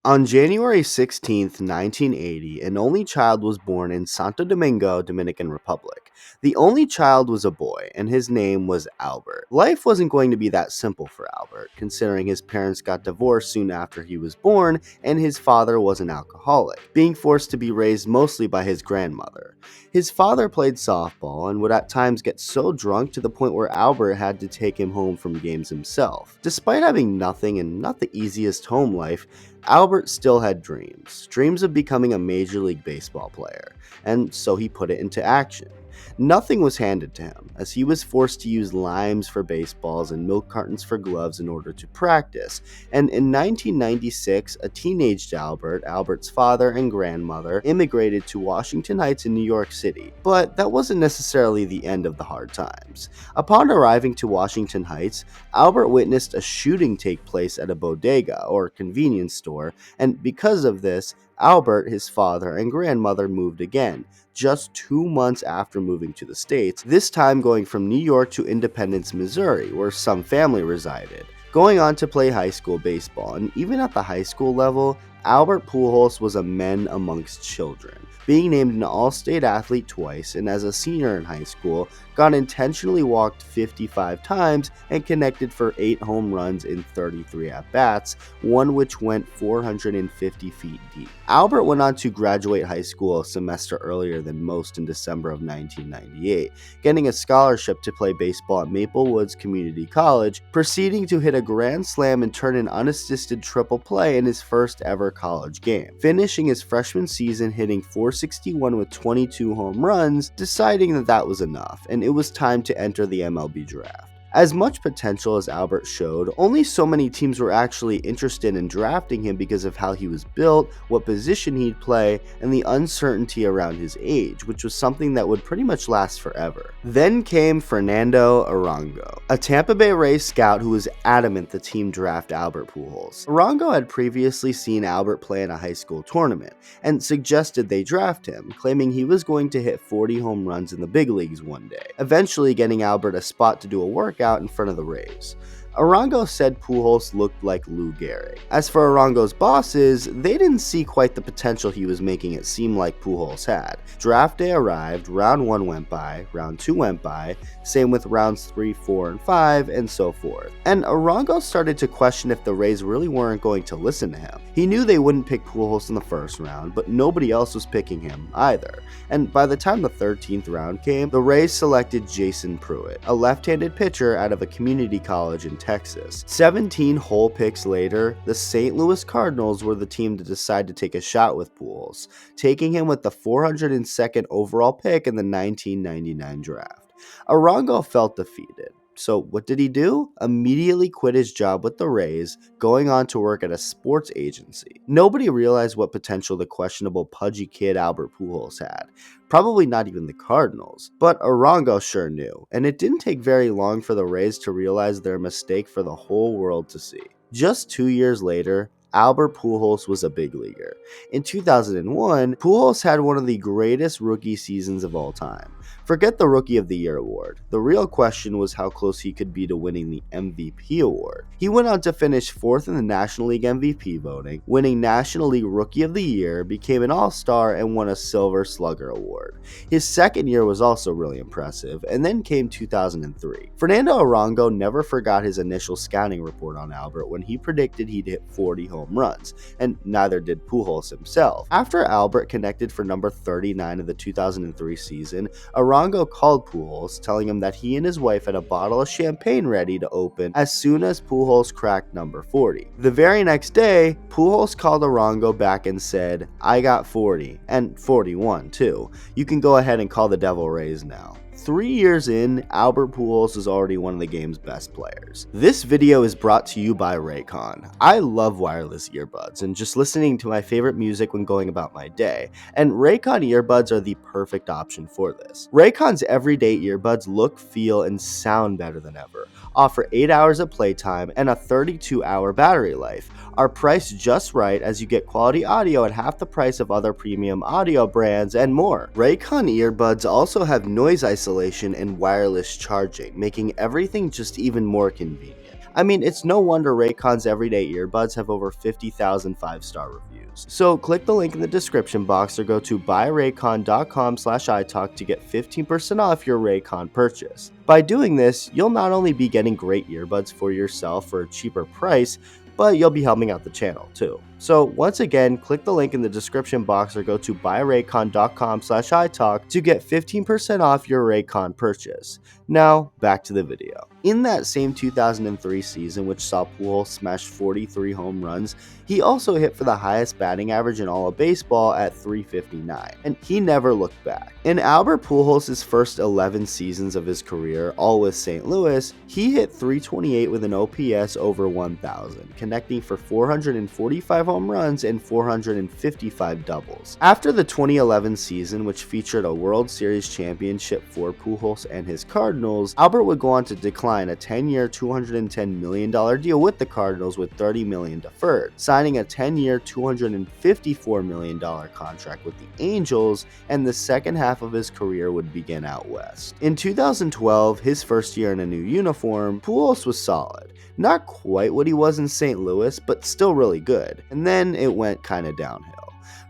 On January 16th, 1980, an only child was born in Santo Domingo, Dominican Republic. The only child was a boy, and his name was Albert. Life wasn't going to be that simple for Albert, considering his parents got divorced soon after he was born, and his father was an alcoholic, being forced to be raised mostly by his grandmother. His father played softball and would at times get so drunk to the point where Albert had to take him home from games himself. Despite having nothing and not the easiest home life, Albert still had dreams of becoming a Major League Baseball player, and so he put it into action. Nothing was handed to him, as he was forced to use limes for baseballs and milk cartons for gloves in order to practice, and in 1996, a teenaged Albert, Albert's father and grandmother, immigrated to Washington Heights in New York City. But that wasn't necessarily the end of the hard times. Upon arriving to Washington Heights, Albert witnessed a shooting take place at a bodega, or convenience store, and because of this, Albert, his father, and grandmother moved again, just 2 months after moving to the States, this time going from New York to Independence, Missouri, where some family resided. Going on to play high school baseball, and even at the high school level, Albert Pujols was a man amongst children, being named an all-state athlete twice, and as a senior in high school, got intentionally walked 55 times and connected for 8 home runs in 33 at-bats, one which went 450 feet deep. Albert went on to graduate high school a semester earlier than most in December of 1998, getting a scholarship to play baseball at Maple Woods Community College, proceeding to hit a grand slam and turn an unassisted triple play in his first ever college game, finishing his freshman season hitting .461 with 22 home runs, deciding that was enough, and it was time to enter the MLB draft. As much potential as Albert showed, only so many teams were actually interested in drafting him because of how he was built, what position he'd play, and the uncertainty around his age, which was something that would pretty much last forever. Then came Fernando Arango, a Tampa Bay Rays scout who was adamant the team draft Albert Pujols. Arango had previously seen Albert play in a high school tournament, and suggested they draft him, claiming he was going to hit 40 home runs in the big leagues one day, eventually getting Albert a spot to do a workout in front of the Rays. Arango said Pujols looked like Lou Gehrig. As for Arango's bosses, they didn't see quite the potential he was making it seem like Pujols had. Draft day arrived, round 1 went by, round 2 went by, same with rounds 3, 4, and 5, and so forth. And Arango started to question if the Rays really weren't going to listen to him. He knew they wouldn't pick Pujols in the first round, but nobody else was picking him either. And by the time the 13th round came, the Rays selected Jason Pruitt, a left-handed pitcher out of a community college in Texas. 17 whole picks later, the St. Louis Cardinals were the team to decide to take a shot with Pujols, taking him with the 402nd overall pick in the 1999 draft. Arango felt defeated. So what did he do? Immediately quit his job with the Rays, going on to work at a sports agency. Nobody realized what potential the questionable pudgy kid Albert Pujols had. Probably not even the Cardinals. But Arango sure knew, and it didn't take very long for the Rays to realize their mistake for the whole world to see. Just 2 years later, Albert Pujols was a big leaguer. In 2001, Pujols had one of the greatest rookie seasons of all time. Forget the Rookie of the Year award. The real question was how close he could be to winning the MVP award. He went on to finish 4th in the National League MVP voting, winning National League Rookie of the Year, became an All-Star, and won a Silver Slugger award. His second year was also really impressive, and then came 2003. Fernando Arango never forgot his initial scouting report on Albert when he predicted he'd hit 40 home runs, and neither did Pujols himself. After Albert connected for number 39 of the 2003 season, Arango called Pujols, telling him that he and his wife had a bottle of champagne ready to open as soon as Pujols cracked number 40. The very next day, Pujols called Arango back and said, "I got 40, and 41 too. You can go ahead and call the Devil Rays now." 3 years in, Albert Pujols is already one of the game's best players. This video is brought to you by Raycon. I love wireless earbuds and just listening to my favorite music when going about my day, and Raycon earbuds are the perfect option for this. Raycon's everyday earbuds look, feel, and sound better than ever, offer 8 hours of playtime and a 32-hour battery life, are priced just right as you get quality audio at half the price of other premium audio brands, and more. Raycon earbuds also have noise isolation and wireless charging, making everything just even more convenient. I mean, it's no wonder Raycon's everyday earbuds have over 50,000 five-star reviews. So click the link in the description box or go to buyraycon.com/iTalk to get 15% off your Raycon purchase. By doing this, you'll not only be getting great earbuds for yourself for a cheaper price, but you'll be helping out the channel too. So once again, click the link in the description box or go to buyraycon.com/iTalk to get 15% off your Raycon purchase. Now, back to the video. In that same 2003 season, which saw Pujols smash 43 home runs, he also hit for the highest batting average in all of baseball at 359, and he never looked back. In Albert Pujols' first 11 seasons of his career, all with St. Louis, he hit 328 with an OPS over 1,000, connecting for 445 home runs and 455 doubles. After the 2011 season, which featured a World Series championship for Pujols and his Cardinals, Albert would go on to decline a 10-year, $210 million deal with the Cardinals with $30 million deferred, signing a 10-year, $254 million contract with the Angels, and the second half of his career would begin out west. In 2012, his first year in a new uniform, Pujols was solid. Not quite what he was in St. Louis, but still really good. And then it went kinda downhill.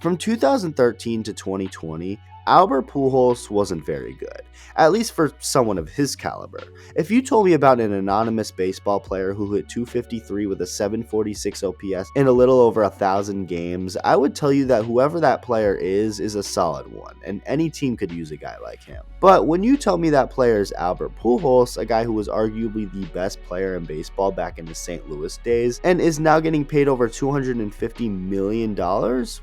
From 2013 to 2020, Albert Pujols wasn't very good, at least for someone of his caliber. If you told me about an anonymous baseball player who hit 253 with a 746 OPS in a little over 1,000 games, I would tell you that whoever that player is a solid one, and any team could use a guy like him. But when you tell me that player is Albert Pujols, a guy who was arguably the best player in baseball back in the St. Louis days, and is now getting paid over $250 million,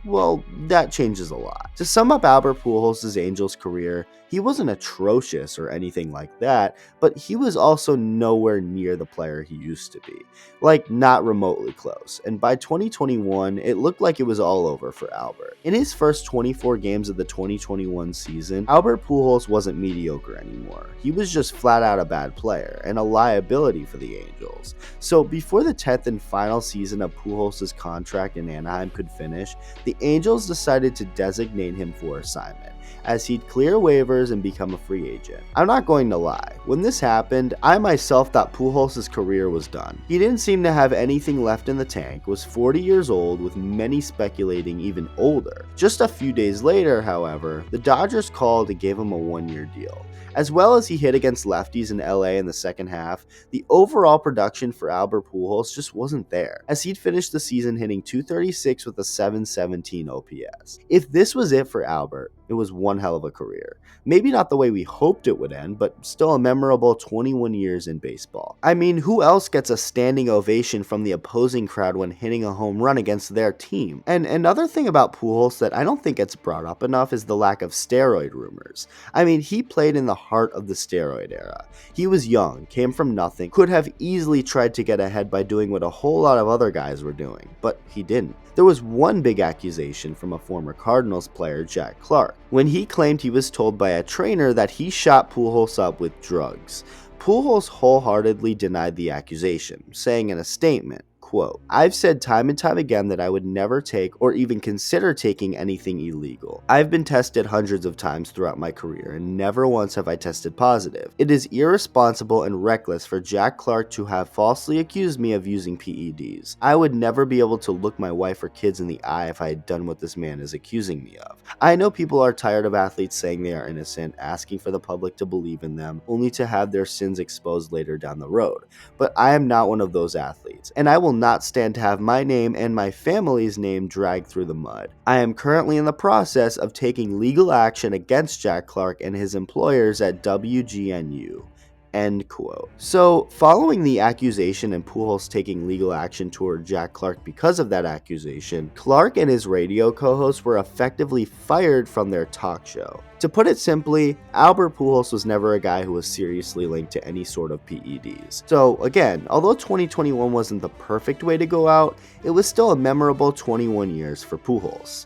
well, that changes a lot. To sum up Albert Pujols' Angels career, he wasn't atrocious or anything like that, but he was also nowhere near the player he used to be. Like, not remotely close. And by 2021, it looked like it was all over for Albert. In his first 24 games of the 2021 season, Albert Pujols wasn't mediocre anymore. He was just flat out a bad player and a liability for the Angels. So before the 10th and final season of Pujols' contract in Anaheim could finish, the Angels decided to designate him for assignment, as he'd clear waivers and become a free agent. I'm not going to lie, when this happened, I myself thought Pujols' career was done. He didn't seem to have anything left in the tank, was 40 years old, with many speculating even older. Just a few days later, however, the Dodgers called and gave him a one-year deal. As well as he hit against lefties in LA in the second half, the overall production for Albert Pujols just wasn't there, as he'd finished the season hitting 236 with a 717 OPS. If this was it for Albert, it was one hell of a career. Maybe not the way we hoped it would end, but still a memorable 21 years in baseball. I mean, who else gets a standing ovation from the opposing crowd when hitting a home run against their team? And another thing about Pujols that I don't think gets brought up enough is the lack of steroid rumors. I mean, he played in the heart of the steroid era. He was young, came from nothing, could have easily tried to get ahead by doing what a whole lot of other guys were doing, but he didn't. There was one big accusation from a former Cardinals player, Jack Clark, when he claimed he was told by a trainer that he shot Pujols up with drugs. Pujols wholeheartedly denied the accusation, saying in a statement, quote, "I've said time and time again that I would never take or even consider taking anything illegal. I've been tested hundreds of times throughout my career and never once have I tested positive. It is irresponsible and reckless for Jack Clark to have falsely accused me of using PEDs. I would never be able to look my wife or kids in the eye if I had done what this man is accusing me of. I know people are tired of athletes saying they are innocent, asking for the public to believe in them, only to have their sins exposed later down the road. But I am not one of those athletes, and I will not stand to have my name and my family's name dragged through the mud. I am currently in the process of taking legal action against Jack Clark and his employers at WGNU." End quote. So, following the accusation and Pujols taking legal action toward Jack Clark because of that accusation, Clark and his radio co-hosts were effectively fired from their talk show. To put it simply, Albert Pujols was never a guy who was seriously linked to any sort of PEDs. So again, although 2021 wasn't the perfect way to go out, it was still a memorable 21 years for Pujols.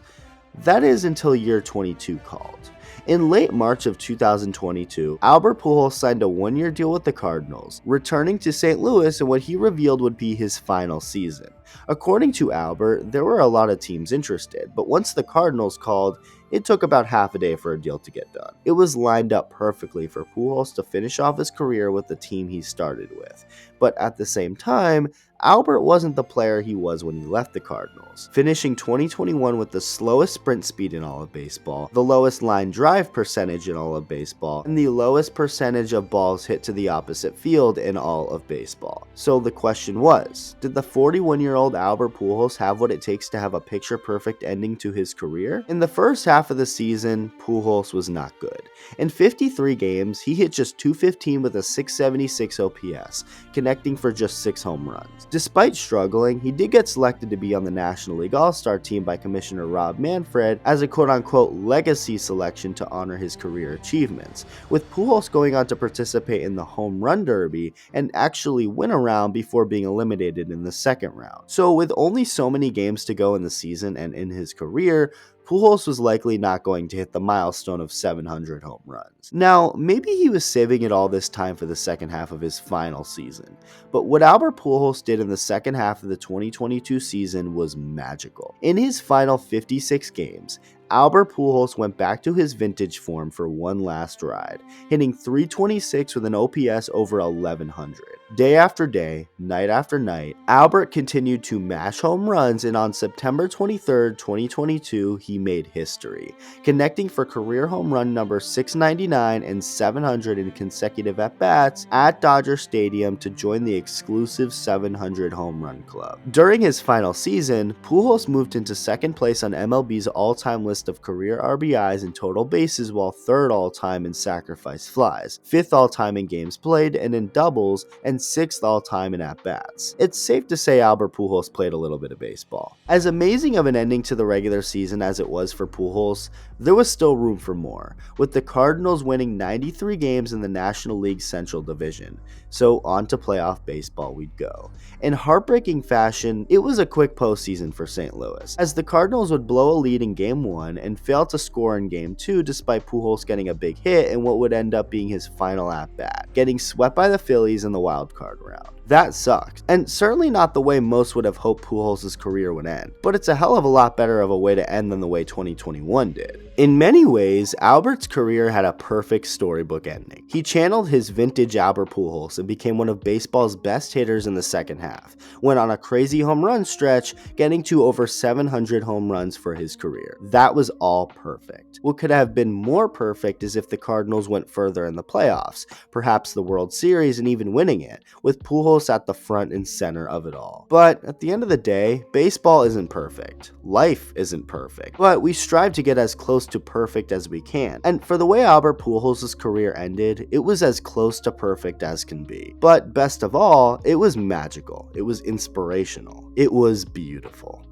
That is until year 22 called. In late March of 2022, Albert Pujols signed a one-year deal with the Cardinals, returning to St. Louis in what he revealed would be his final season. According to Albert, there were a lot of teams interested, but once the Cardinals called, it took about half a day for a deal to get done. It was lined up perfectly for Pujols to finish off his career with the team he started with, but at the same time, Albert wasn't the player he was when he left the Cardinals, finishing 2021 with the slowest sprint speed in all of baseball, the lowest line drive percentage in all of baseball, and the lowest percentage of balls hit to the opposite field in all of baseball. So the question was, did the 41-year-old Albert Pujols have what it takes to have a picture-perfect ending to his career? In the first half of the season, Pujols was not good. In 53 games, he hit just .215 with a .676 OPS, connecting for just 6 home runs. Despite struggling, he did get selected to be on the National League All-Star team by Commissioner Rob Manfred as a quote-unquote legacy selection to honor his career achievements, with Pujols going on to participate in the Home Run Derby and actually win a round before being eliminated in the second round. So with only so many games to go in the season and in his career, Pujols was likely not going to hit the milestone of 700 home runs. Now, maybe he was saving it all this time for the second half of his final season, but what Albert Pujols did in the second half of the 2022 season was magical. In his final 56 games, Albert Pujols went back to his vintage form for one last ride, hitting .326 with an OPS over 1100. Day after day, night after night, Albert continued to mash home runs, and on September 23, 2022, he made history, connecting for career home run number 699 and 700 in consecutive at-bats at Dodger Stadium to join the exclusive 700 home run club. During his final season, Pujols moved into second place on MLB's all-time list of career RBIs and total bases, while third all-time in sacrifice flies, fifth all-time in games played and in doubles, and sixth all-time in at-bats. It's safe to say Albert Pujols played a little bit of baseball. As amazing of an ending to the regular season as it was for Pujols, there was still room for more, with the Cardinals winning 93 games in the National League Central Division. So on to playoff baseball we'd go. In heartbreaking fashion, it was a quick postseason for St. Louis, as the Cardinals would blow a lead in Game 1 and fail to score in Game 2 despite Pujols getting a big hit in what would end up being his final at-bat, getting swept by the Phillies in the wild card round. That sucked, and certainly not the way most would have hoped Pujols' career would end, but it's a hell of a lot better of a way to end than the way 2021 did. In many ways, Albert's career had a perfect storybook ending. He channeled his vintage Albert Pujols and became one of baseball's best hitters in the second half, went on a crazy home run stretch, getting to over 700 home runs for his career. That was all perfect. What could have been more perfect is if the Cardinals went further in the playoffs, perhaps the World Series, and even winning it, with Pujols at the front and center of it all. But at the end of the day, baseball isn't perfect. Life isn't perfect. But we strive to get as close to perfect as we can. And for the way Albert Pujols' career ended, it was as close to perfect as can be. But best of all, it was magical. It was inspirational. It was beautiful.